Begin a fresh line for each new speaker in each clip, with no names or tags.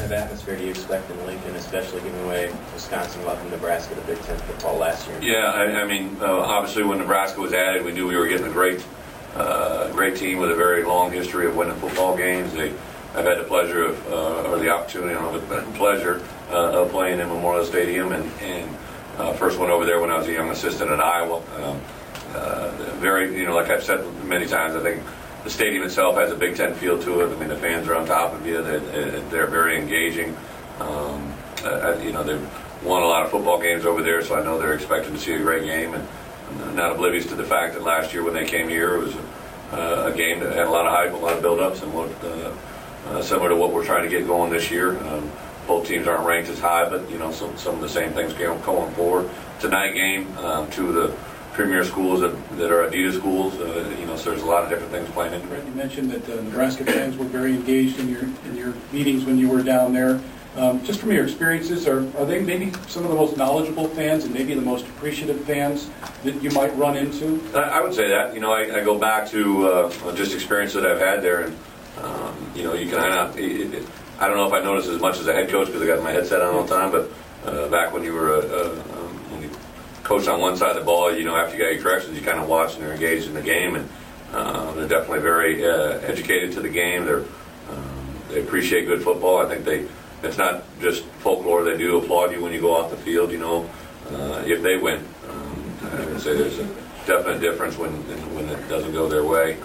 of atmosphere do you expect in Lincoln, especially giving away Wisconsin welcome Nebraska to Big Ten football last year?
Yeah, I mean, obviously when Nebraska was added, we knew we were getting a great team with a very long history of winning football games. I've had the pleasure of, or the opportunity, I don't know if it's been pleasure, of playing in Memorial Stadium, and first went over there when I was a young assistant at Iowa. Very, like I've said many times, I think the stadium itself has a Big Ten feel to it. I mean, the fans are on top of you. They're very engaging. They've won a lot of football games over there, so I know they're expecting to see a great game. And I'm not oblivious to the fact that last year when they came here, it was a game that had a lot of hype, a lot of build-ups, and looked similar to what we're trying to get going this year. Both teams aren't ranked as high, but some of the same things going forward. It's a night game. Two of the premier schools that are Adidas schools. So there's a lot of different things playing into it.
You mentioned that Nebraska fans were very engaged in your meetings when you were down there. Just from your experiences, are they maybe some of the most knowledgeable fans and maybe the most appreciative fans that you might run into?
I would say that. I go back to just experience that I've had there, and you can I don't know if I noticed as much as a head coach because I got my headset on all the time, but back when you were when you coached on one side of the ball, after you got your corrections, you kind of watch and they're engaged in the game, and they're definitely very educated to the game. They appreciate good football. I think it's not just folklore. They do applaud you when you go off the field, if they win. I would say there's a definite difference when it doesn't go their way.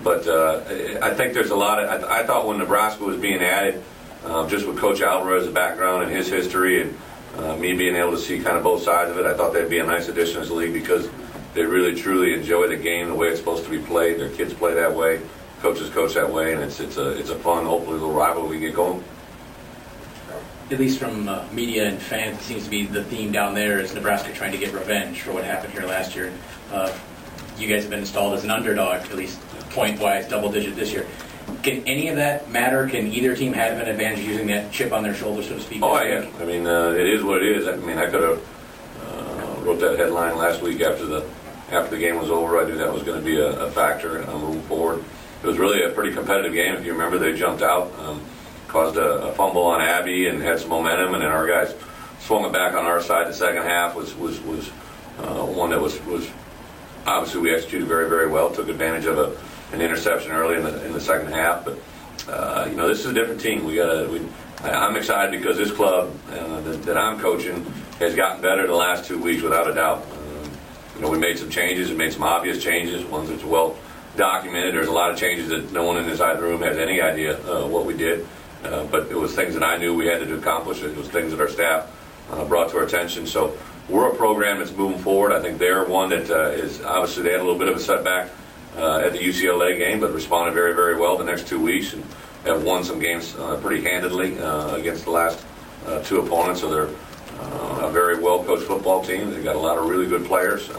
But I think there's a lot of. I thought when Nebraska was being added, just with Coach Alvarez's background and his history, and me being able to see kind of both sides of it, I thought they'd be a nice addition to the league because they really truly enjoy the game the way it's supposed to be played. Their kids play that way, coaches coach that way, and it's a fun, hopefully, little rivalry we get going.
At least from media and fans, it seems to be the theme down there is Nebraska trying to get revenge for what happened here last year. You guys have been installed as an underdog, at least point-wise, double-digit this year. Can any of that matter? Can either team have an advantage using that chip on their shoulder, so to speak?
Oh, yeah. I mean, it is what it is. I mean, I could have wrote that headline last week after the game was over. I knew that was going to be a factor moving forward. It was really a pretty competitive game. If you remember, they jumped out, caused a fumble on Abby, and had some momentum, and then our guys swung it back on our side. The second half was one that was obviously we executed very, very well. Took advantage of an interception early in the second half, but this is a different team. I'm excited because this club that I'm coaching has gotten better the last 2 weeks without a doubt. We made some changes and made some obvious changes, ones that's well documented. There's a lot of changes that no one in this side of the room has any idea what we did, but it was things that I knew we had to accomplish. It was things that our staff brought to our attention. So we're a program that's moving forward. I think they're one that is obviously they had a little bit of a setback at the UCLA game, but responded very, very well the next 2 weeks and have won some games pretty handedly against the last two opponents. So they're a very well-coached football team. They've got a lot of really good players,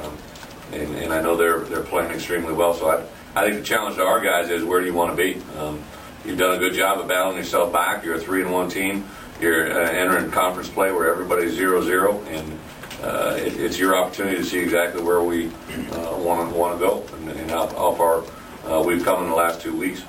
and I know they're playing extremely well. So I think the challenge to our guys is where do you want to be? You've done a good job of battling yourself back. You're a 3-1 team. You're entering conference play where everybody's 0-0, and it's your opportunity to see exactly where we want to go and how far we've come in the last 2 weeks.